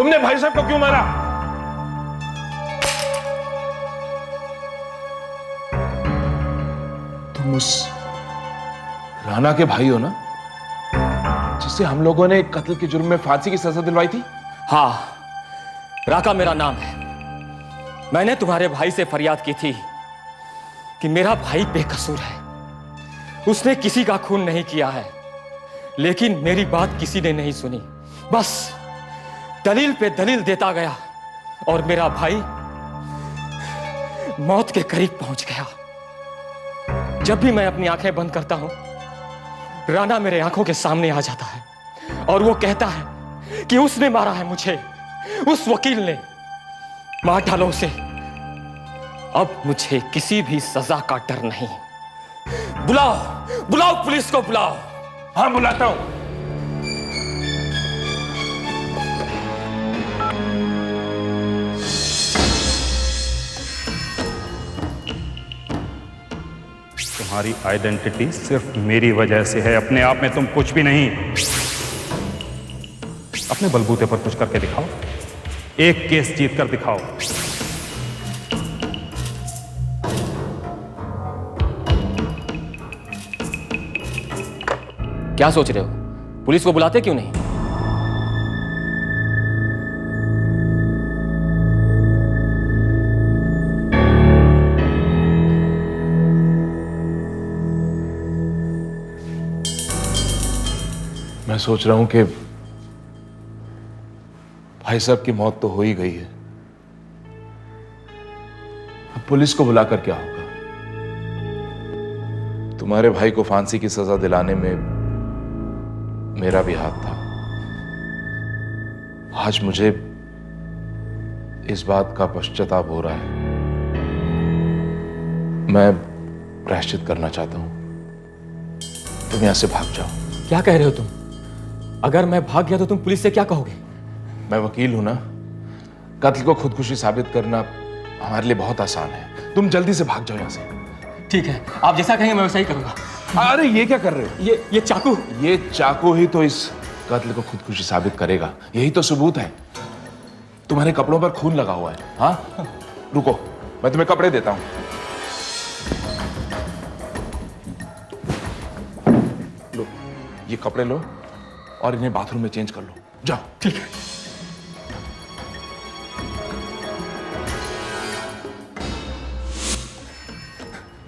तुमने भाई साहब को क्यों मारा? तुम उस राणा के भाई हो ना, जिससे हम लोगों ने कत्ल के जुर्म में फांसी की सजा दिलवाई थी? हाँ, राका मेरा नाम है। मैंने तुम्हारे भाई से फरियाद की थी कि मेरा भाई बेकसूर है, उसने किसी का खून नहीं किया है। लेकिन मेरी बात किसी ने नहीं सुनी, बस दलील पे दलील देता गया और मेरा भाई मौत के करीब पहुंच गया। जब भी मैं अपनी आंखें बंद करता हूं, राणा मेरे आंखों के सामने आ जाता है और वो कहता है कि उसने मारा है मुझे, उस वकील ने। मार डालो उसे। अब मुझे किसी भी सजा का डर नहीं। बुलाओ, बुलाओ पुलिस को बुलाओ। हाँ, बुलाता हूं। तुम्हारी आइडेंटिटी सिर्फ मेरी वजह से है, अपने आप में तुम कुछ भी नहीं। अपने बलबूते पर कुछ करके दिखाओ, एक केस जीत कर दिखाओ। क्या सोच रहे हो? पुलिस को बुलाते क्यों नहीं? मैं सोच रहा हूं कि भाई साहब की मौत तो हो ही गई है, अब पुलिस को बुलाकर क्या होगा? तुम्हारे भाई को फांसी की सजा दिलाने में मेरा भी हाथ था। आज मुझे इस बात का पश्चाताप हो रहा है। मैं प्रायश्चित करना चाहता हूं। तुम यहां से भाग जाओ। क्या कह रहे हो तुम? अगर मैं भाग गया तो तुम पुलिस से क्या कहोगे? मैं वकील हूं ना। कत्ल को खुदकुशी साबित करना हमारे लिए बहुत आसान है। तुम जल्दी से भाग जाओ यहां से। ठीक है, आप जैसा कहेंगे मैं वैसा ही करूंगा। अरे ये क्या कर रहे हो? ये चाकू। ये चाकू ही तो इस कत्ल को खुदकुशी साबित करेगा। यही तो सबूत है। तुम्हारे कपड़ों पर खून लगा हुआ है। हाँ, रुको, मैं तुम्हें कपड़े देता हूं। लो, ये कपड़े लो और इन्हें बाथरूम में चेंज कर लो। जाओ। ठीक है।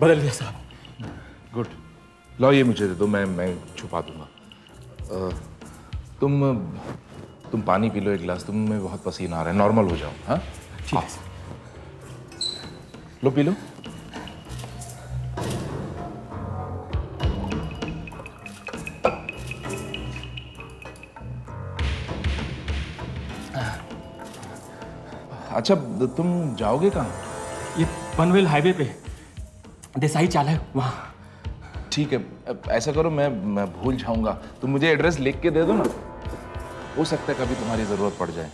बदल दिया साहब। गुड। लो ये मुझे दे दो, मैं छुपा दूंगा। तुम पानी पी लो एक गिलास। तुम में बहुत पसीना आ रहा है, नॉर्मल हो जाओ। हाँ ठीक है। लो पी लो। अच्छा, तुम जाओगे कहाँ? ये पनवेल हाईवे पे देसाई चाल है, वहां। ठीक है, ऐसा करो, मैं भूल जाऊंगा। तुम मुझे एड्रेस लिख के दे दो ना, हो सकता है कभी तुम्हारी जरूरत पड़ जाए।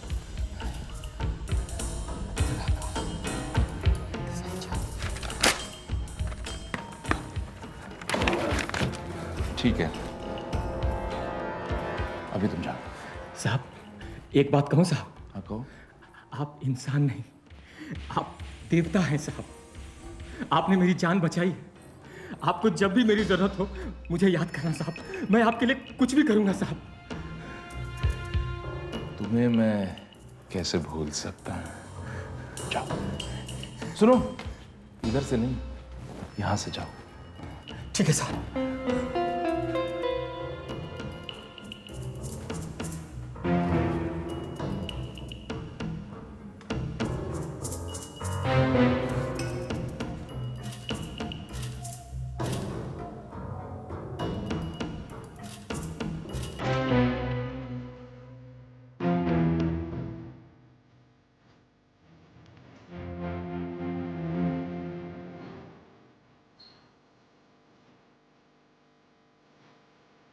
ठीक है, अभी तुम जाओ। साहब, एक बात कहूं साहब? हाँ कहो। आप इंसान नहीं, आप देवता हैं साहब। आपने मेरी जान बचाई। आपको जब भी मेरी जरूरत हो मुझे याद करना साहब। मैं आपके लिए कुछ भी करूंगा साहब। तुम्हें मैं कैसे भूल सकता हूं? जाओ। सुनो, इधर से नहीं, यहां से जाओ। ठीक है साहब।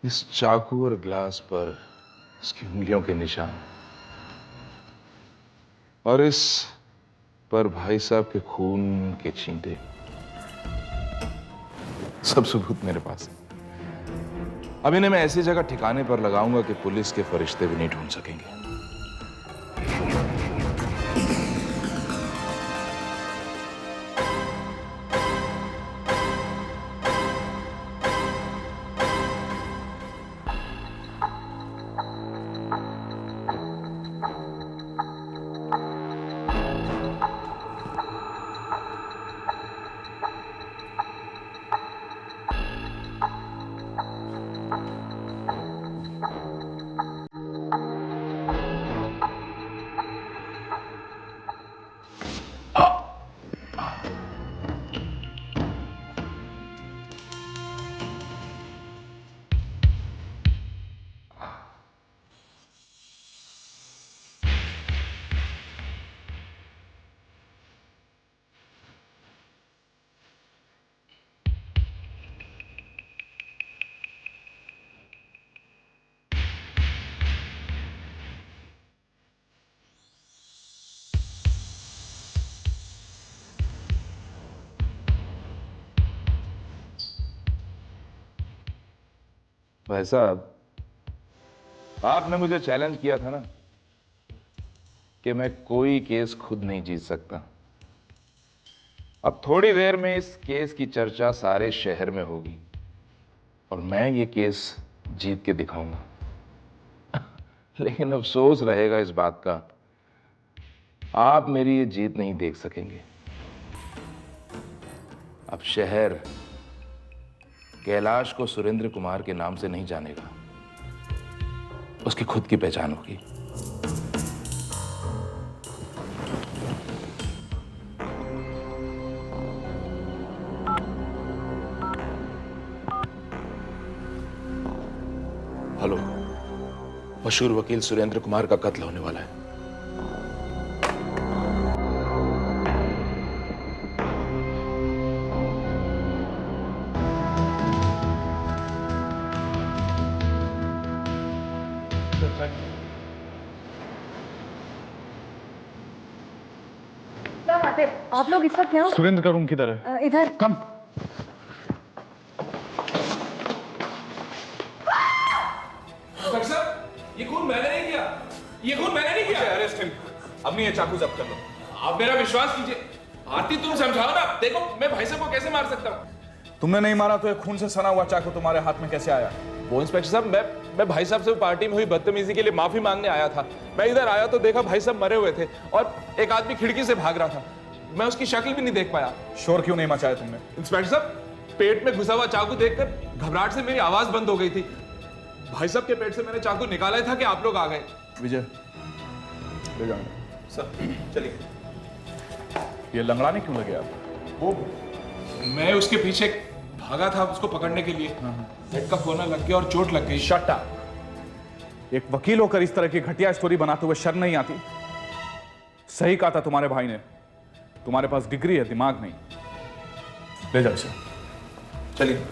इस चाकू और ग्लास पर इसकी उंगलियों के निशान, और इस पर भाई साहब के खून के छींटे। सब सबूत मेरे पास है। अब इन्हें मैं ऐसी जगह ठिकाने पर लगाऊंगा कि पुलिस के फरिश्ते भी नहीं ढूंढ सकेंगे। भाई साहब, आपने मुझे चैलेंज किया था ना कि मैं कोई केस खुद नहीं जीत सकता। अब थोड़ी देर में इस केस की चर्चा सारे शहर में होगी और मैं ये केस जीत के दिखाऊंगा। लेकिन अफसोस रहेगा इस बात का, आप मेरी ये जीत नहीं देख सकेंगे। अब शहर कैलाश को सुरेंद्र कुमार के नाम से नहीं जानेगा, उसकी खुद की पहचान होगी। हेलो, मशहूर वकील सुरेंद्र कुमार का कत्ल होने वाला है। क्या बात है? आप लोग इस वक्त यहाँ? सुरेंद्र का रूम किधर है? इधर। कम। ये खून मैंने नहीं किया, ये खून मैंने नहीं किया। Arrest him. अपनी ये चाकू जब्त कर लो। आप मेरा विश्वास कीजिए। आरती, तुम समझाओ ना। देखो मैं भाई साहब को कैसे मार सकता हूँ। तुमने नहीं मारा तो ये खून से सना हुआ चाकू तुम्हारे हाथ में कैसे आया? वो इंस्पेक्टर साहब, मैं भाई साहब से पार्टी में हुई बदतमीजी के लिए माफी मांगने आया था। मैं इधर आया तो देखा भाई साहब मरे हुए थे और एक आदमी खिड़की से भाग रहा था। मैं उसकी शक्ल भी नहीं देख पाया। शोर क्यों नहीं मचाया तुमने? इंस्पेक्टर साहब, पेट में घुसा हुआ चाकू देखकर घबराहट से मेरी आवाज बंद हो गई थी। भाई साहब के पेट से मैंने चाकू निकाला था कि आप लोग आ गए। विजय, ले जाओ सर चलिए। ये लंगड़ाने क्यों लगे आप? वो मैं उसके पीछे भागा था उसको पकड़ने के लिए। हेड का कोना लग गया और चोट लग गई। Shut up. एक वकील होकर इस तरह की घटिया स्टोरी बनाते हुए शर्म नहीं आती? सही कहा था तुम्हारे भाई ने, तुम्हारे पास डिग्री है, दिमाग नहीं। ले जाओ इसे। चलिए।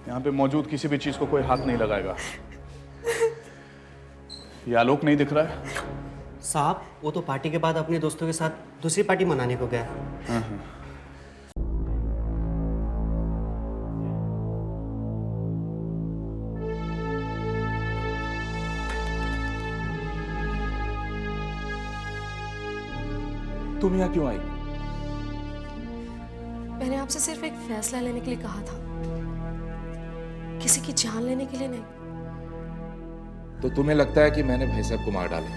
यहां पे मौजूद किसी भी चीज को कोई हाथ नहीं लगाएगा। ये आलोक नहीं दिख रहा है? साहब, वो तो पार्टी के बाद अपने दोस्तों के साथ दूसरी पार्टी मनाने को गया। तुम यहाँ क्यों आई? मैंने आपसे सिर्फ एक फैसला लेने के लिए कहा था, किसी की जान लेने के लिए नहीं। तो तुम्हें लगता है कि मैंने भाई साहब को मार डाला?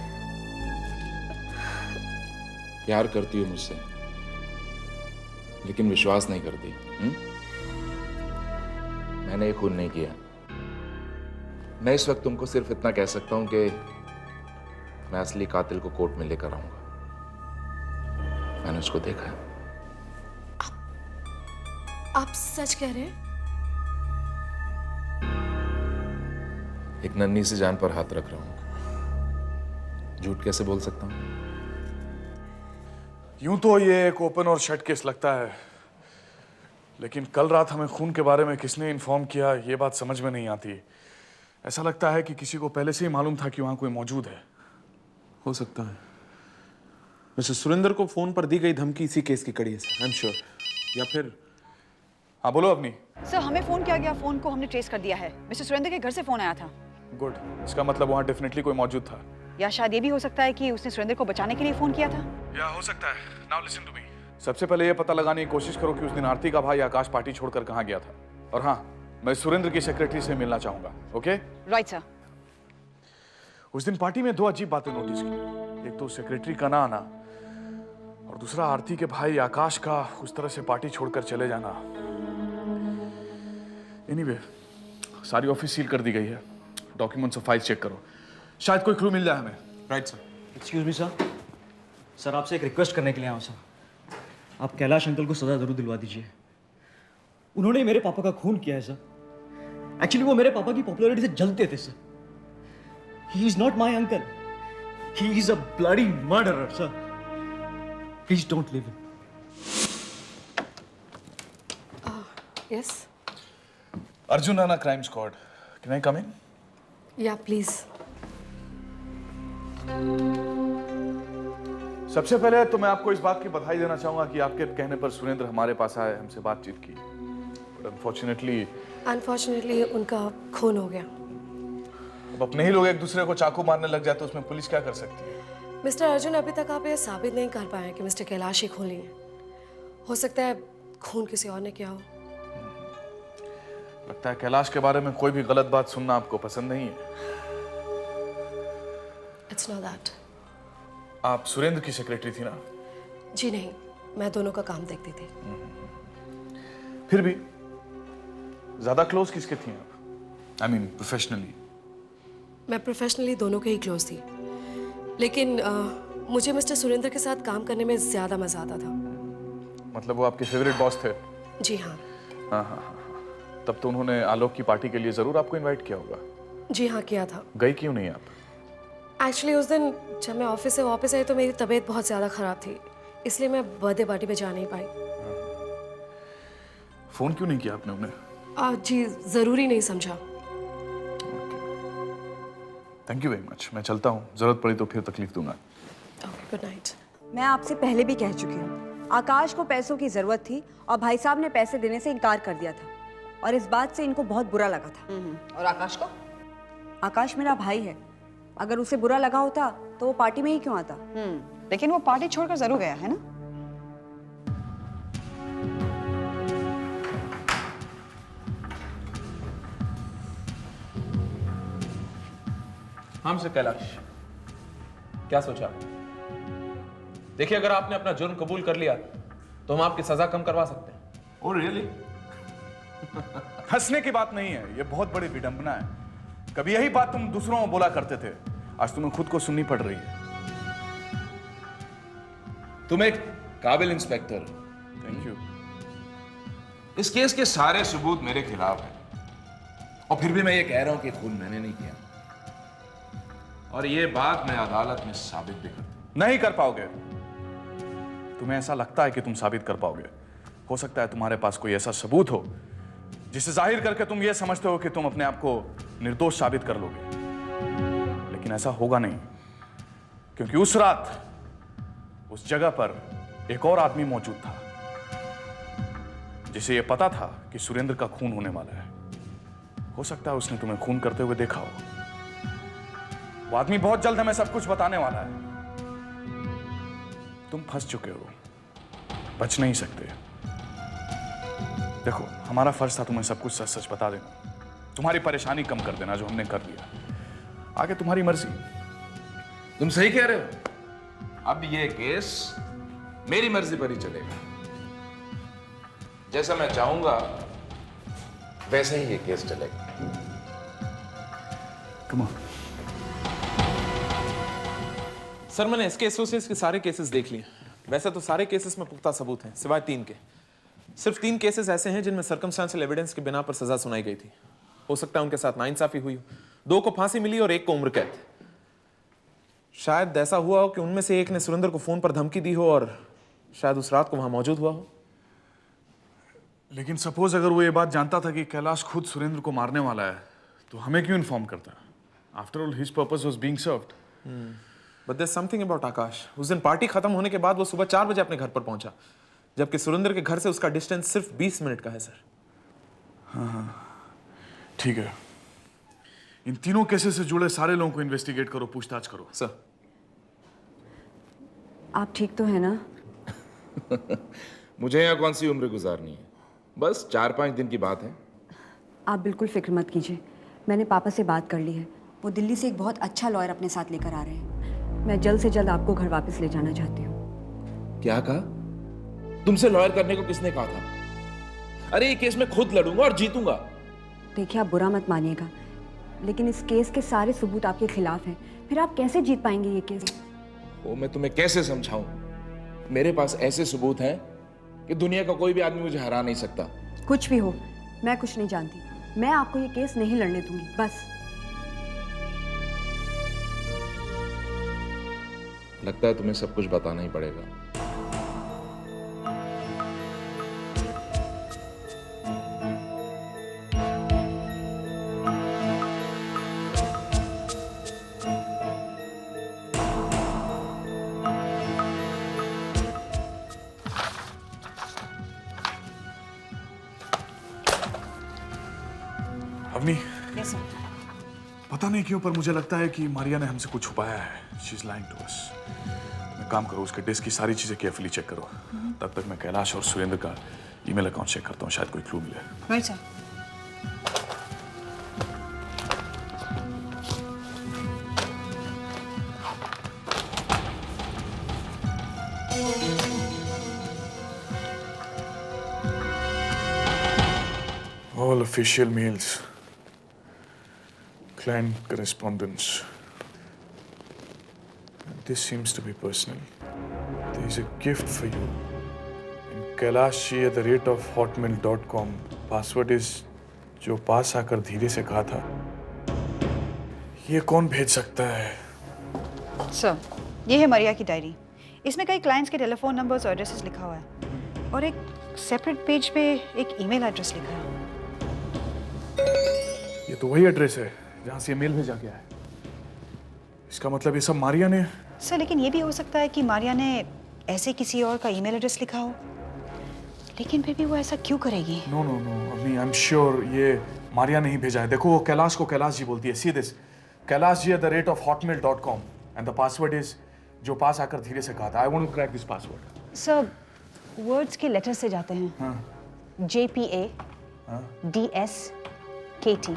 प्यार करती हो मुझसे लेकिन विश्वास नहीं करती। मैंने ये खून नहीं किया। मैं इस वक्त तुमको सिर्फ इतना कह सकता हूं कि मैं असली कातिल को कोर्ट में लेकर आऊंगा। मैंने उसको देखा है। आप सच कह रहे हैं? एक नन्ही सी जान पर हाथ रख रहा हूं। झूठ कैसे बोल सकता हूं? यूं तो ये एक ओपन और शट केस लगता है, लेकिन कल रात हमें खून के बारे में किसने इन्फॉर्म किया ये बात समझ में नहीं आती। ऐसा लगता है कि किसी को पहले से ही मालूम था कि वहां कोई मौजूद है। हो सकता है। मिस्टर सुरेंद्र को फोन पर दी गई धमकी इसी केस की कड़ी है सर, आई एम श्योर। या फिर हाँ बोलो अपनी। सर, हमें फोन किया गया, फोन को हमने ट्रेस कर दिया है। मिस्टर सुरेंद्र के घर से फोन आया था। गुड, इसका मतलब वहां डेफिनेटली कोई मौजूद था। या शायद ये भी हो सकता है कि उसने सुरेंद्र को बचाने के लिए फोन किया था। या हो सकता है। Now listen to me. सबसे पहले ये पता लगाने की कोशिश करो कि उस दिन आरती का भाई आकाश पार्टी छोड़कर कहाँ गया था। और हाँ, मैं सुरेंद्र की सेक्रेटरी से मिलना चाहूंगा। ओके? Right sir. उस दिन पार्टी में दो अजीब बातें नोटिस की। एक तो सेक्रेटरी का ना आना और दूसरा आरती के भाई आकाश का उस तरह से पार्टी छोड़कर चले जाना। एनीवे, सारी ऑफिस सील कर दी गई है। डॉक्यूमेंट्स और फाइल्स चेक करो, शायद कोई क्लू मिल जाए हमें। Right sir. Excuse me sir, sir आपसे एक रिक्वेस्ट करने के लिए आया हूं सर। आप कैलाश अंकल को सजा जरूर दिलवा दीजिए। उन्होंने मेरे पापा का खून किया है सर। एक्चुअली वो मेरे पापा की पॉपुलैरिटी से जलते थे sir. He is not my uncle, he is a bloody murderer sir. Please don't leave him. Yes. Arjun Rana crime squad, can I come in? Yeah please. सबसे पहले तो मैं आपको इस बात की बधाई देना चाहूंगा कि आपके कहने पर सुरेंद्र हमारे पास आए, हमसे बातचीत की। अनफॉर्चुनेटली उनका खून हो गया। अब अपने ही लोग एक दूसरे को चाकू मारने लग जाए तो उसमें पुलिस क्या कर सकती है? मिस्टर अर्जुन, अभी तक आप ये साबित नहीं कर पाए कि मिस्टर कैलाश ही खून लिए। हो सकता है खून किसी और ने किया हो। लगता है कैलाश के बारे में कोई भी गलत बात सुनना आपको पसंद नहीं है। It's not that. आप सुरेंद्र की सेक्रेटरी थी ना? जी नहीं, मैं दोनों का काम देखती थी। फिर भी ज्यादा क्लोज किसके थी आप? I mean professionally. मैं प्रोफेशनली दोनों के ही क्लोज थी, लेकिन मुझे मिस्टर सुरेंद्र के साथ काम करने में ज्यादा मजा आता था। मतलब वो आपके फेवरेट बॉस थे? जी हाँ। हाँ। तब तो उन्होंने आलोक की पार्टी के लिए जरूर आपको इनवाइट किया होगा। जी हाँ, किया था। गई क्यों नहीं आप? एक्चुअली उस दिन जब मैं ऑफिस से वापस आई तो मेरी तबीयत बहुत ज़्यादा ख़राब थी, इसलिए मैं बर्थडे पार्टी पे जा नहीं पाई। फोन क्यों नहीं किया आपने उन्हें? जी, ज़रूरी नहीं समझा। Thank you very much. मैं चलता हूँ, जरूरत पड़ी तो फिर तकलीफ दूंगा। Okay, good night. मैं आपसे पहले भी कह चुकी हूँ, आकाश को पैसों की जरूरत थी और भाई साहब ने पैसे देने से इनकार कर दिया था और इस बात से इनको बहुत बुरा लगा था। और आकाश को? आकाश मेरा भाई है, अगर उसे बुरा लगा होता तो वो पार्टी में ही क्यों आता? लेकिन वो पार्टी छोड़कर जरूर गया है ना? हाँ मिस्टर कैलाश, क्या सोचा? देखिए, अगर आपने अपना जुर्म कबूल कर लिया तो हम आपकी सजा कम करवा सकते हैं। Oh really? हंसने की बात नहीं है, ये बहुत बड़ी विडंबना है। कभी यही बात तुम दूसरों को बोला करते थे, आज तुम्हें खुद को सुननी पड़ रही है। तुम एक काबिल इंस्पेक्टर। Thank you. इस केस के सारे सबूत मेरे खिलाफ हैं और फिर भी मैं ये कह रहा हूं कि खून मैंने नहीं किया, और ये बात मैं अदालत में साबित भी कर दूं। नहीं कर पाओगे। तुम्हें ऐसा लगता है कि तुम साबित कर पाओगे। हो सकता है तुम्हारे पास कोई ऐसा सबूत हो जिसे जाहिर करके तुम ये समझते हो कि तुम अपने आप को निर्दोष साबित कर लोगे, लेकिन ऐसा होगा नहीं, क्योंकि उस रात उस जगह पर एक और आदमी मौजूद था जिसे यह पता था कि सुरेंद्र का खून होने वाला है। हो सकता है उसने तुम्हें खून करते हुए देखा हो। वो आदमी बहुत जल्द हमें सब कुछ बताने वाला है। तुम फंस चुके हो, बच नहीं सकते। देखो, हमारा फर्ज था तुम्हें सब कुछ सच सच बता देना, तुम्हारी परेशानी कम कर देना, जो हमने कर लिया। आगे तुम्हारी मर्जी। तुम सही कह रहे हो। अब ये केस मेरी मर्जी पर ही चलेगा। जैसा मैं चाहूंगा वैसे ही ये केस चलेगा। Come on. सर, मैंने एसके एसोसिएट्स के सारे केसेस देख लिए। वैसे तो सारे केसेस में पुख्ता सबूत हैं, सिवाय 3 के। सिर्फ 3 केसेस ऐसे हैं जिनमें सर्कमस्टेंशियल एविडेंस के बिना पर सजा सुनाई गई थी। हो सकता है उनके साथ नाइंसाफी हुई हो। 2 को फांसी मिली और 1 को उम्र कैद। शायद ऐसा हुआ हो कि उनमें से एक ने सुरेंद्र को फोन पर धमकी दी हो और शायद उस रात को वहां मौजूद हुआ हो। लेकिन सपोज अगर वो ये बात जानता था कि कैलाश खुद सुरेंद्र को मारने वाला है, तो हमें क्यों इन्फॉर्म करता? After all his purpose was being served. But there something about Akash. उस दिन पार्टी खत्म होने के बाद वो सुबह 4 बजे अपने घर पर पहुंचा, जबकि सुरेंद्र के घर से उसका डिस्टेंस सिर्फ 20 मिनट का है सर। हाँ, ठीक है। इन तीनों केसेस से जुड़े सारे लोगों को इन्वेस्टिगेट करो, पूछताछ करो। सर, आप ठीक तो है ना? मुझे यहाँ कौन सी उम्र गुजारनी है, बस 4-5 दिन की बात है। आप बिल्कुल फिक्र मत कीजिए, मैंने पापा से बात कर ली है। वो दिल्ली से एक बहुत अच्छा लॉयर अपने साथ लेकर आ रहे हैं। मैं जल्द से जल्द आपको घर वापस ले जाना चाहती हूँ। क्या कहा? तुमसे लॉयर करने को किसने कहा था? अरे ये केस मैं खुद लड़ूंगा और जीतूंगा। देखिए, आप बुरा मत मानिएगा, लेकिन इस केस के सारे सबूत आपके खिलाफ हैं। फिर आप कैसे जीत पाएंगे ये केस? वो मैं तुम्हें कैसे समझाऊं? मेरे पास ऐसे सबूत हैं कि दुनिया का कोई भी आदमी मुझे हरा नहीं सकता। कुछ भी हो, मैं कुछ नहीं जानती। मैं आपको ये केस नहीं लड़ने दूंगी, बस। लगता है तुम्हें सब कुछ बताना ही पड़ेगा। अग्नि, यस सर। पता नहीं क्यों पर मुझे लगता है कि मारिया ने हमसे कुछ छुपाया है। She is lying to us. मैं काम करो, उसके डिस्क की सारी चीजें केयरफुली चेक करो। तब तक मैं कैलाश और सुरेंद्र का ईमेल अकाउंट चेक करता हूँ, शायद कोई क्लू मिले। Right sir. All official mails, client correspondence. This seems to be personal. There is a gift for you. In kailashi@hotmail.com. Password is जो पास आकर धीरे से कहा था। ये कौन भेज सकता है? सर, ये है मारिया की डायरी। इसमें कई क्लाइंट्स के टेलीफोन नंबर्स और एड्रेसेस लिखा हुआ है और एक सेपरेट पेज पे एक ईमेल एड्रेस लिखा है। ये तो वही एड्रेस है जहाँ से ये मेल भेजा गया है। इसका मतलब ये सब मारिया ने। सर, लेकिन ये भी हो सकता है कि मारिया ने ऐसे किसी और का ईमेल एड्रेस लिखा हो, लेकिन फिर भी वो ऐसा क्यों करेगी? नो नो नो, अभी आई एम श्योर ये मारिया ने ही भेजा है। देखो वो कैलाश को कैलाश जी बोलती है। See this, kailashi@hotmail.com and the password is जो पास आकर धीरे से कहा था। I want to crack this password. Sir, words के लेटर से जाते हैं। हाँ। JPA-DS-KT।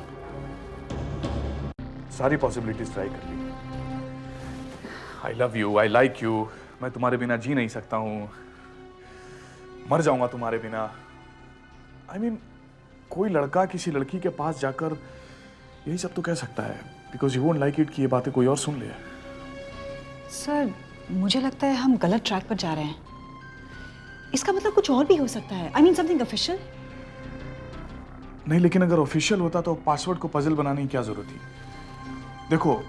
सारी पॉसिबिलिटीज ट्राई कर ली। I love you, I like you, मैं तुम्हारे बिना जी नहीं सकता हूँ, मर जाऊंगा तुम्हारे बिना। आई मीन कोई लड़का किसी लड़की के पास जाकर यही सब तो कह सकता है, because you won't like it कि ये बातें कोई और सुन ले। सर, मुझे लगता है हम गलत ट्रैक पर जा रहे हैं। इसका मतलब कुछ और भी हो सकता है। I mean something official. नहीं, लेकिन अगर ऑफिशियल होता तो पासवर्ड को पजल बनाने की क्या जरूरत थी? देखो,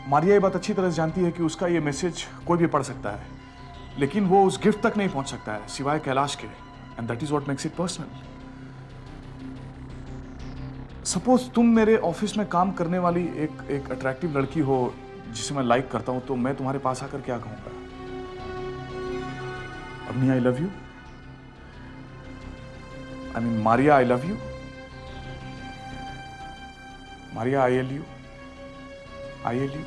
मारिया ये बात अच्छी तरह से जानती है कि उसका ये मैसेज कोई भी पढ़ सकता है, लेकिन वो उस गिफ्ट तक नहीं पहुंच सकता है सिवाय कैलाश के, and that is what makes it personal. Suppose तुम मेरे ऑफिस में काम करने वाली एक अट्रैक्टिव लड़की हो जिसे मैं लाइक करता हूं, तो मैं तुम्हारे पास आकर क्या कहूंगा? अग्नि, आई love you. I mean Maria, I love you. Maria, I L U. I L U.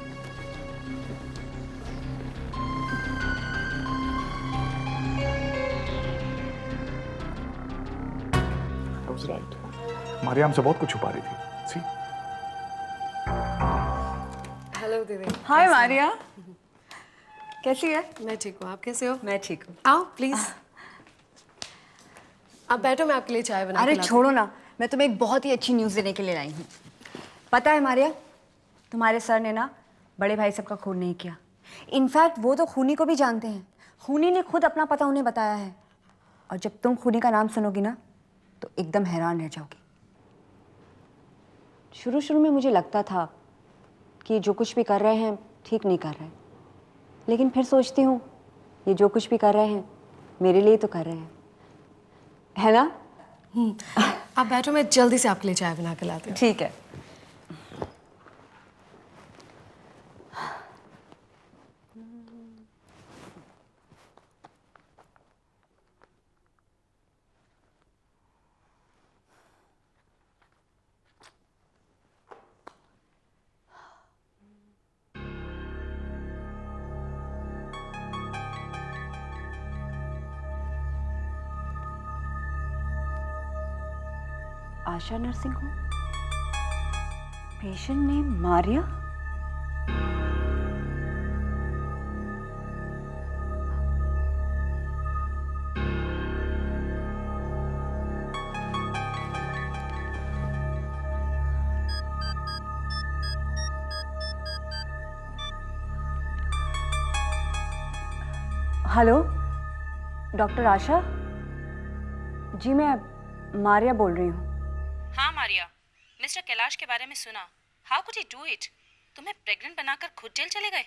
I was right. Maria हमसे बहुत कुछ छुपा रही थी। See? हेलो दीदी। हाय मारिया, कैसी है? मैं ठीक हूँ, आप कैसे हो? मैं ठीक हूँ। आओ प्लीज, आप बैठो, मैं आपके लिए चाय बना अरे के लाती छोड़ो ना, मैं तुम्हें एक बहुत ही अच्छी न्यूज़ देने के लिए आई हूँ। पता है मारिया, तुम्हारे सर ने ना बड़े भाई साहब का खून नहीं किया। इनफैक्ट वो तो खूनी को भी जानते हैं। खूनी ने खुद अपना पता उन्हें बताया है। और जब तुम खूनी का नाम सुनोगी ना तो एकदम हैरान रह जाओगी। शुरू शुरू में मुझे लगता था कि जो कुछ भी कर रहे हैं ठीक नहीं कर रहे, लेकिन फिर सोचती हूँ ये जो कुछ भी कर रहे हैं मेरे लिए तो कर रहे हैं, है ना? आप बैठो, मैं जल्दी से आपके लिए चाय बना के लाती हूँ। ठीक है। Asha nursing home, patient name Maria. Hello, doctor Asha ji, मैं मारिया बोल रही हूँ। हाँ मारिया, मिस्टर कैलाश के बारे में सुना। How could he do it? तुम्हें प्रेग्नेंट बनाकर खुद जेल चले गए?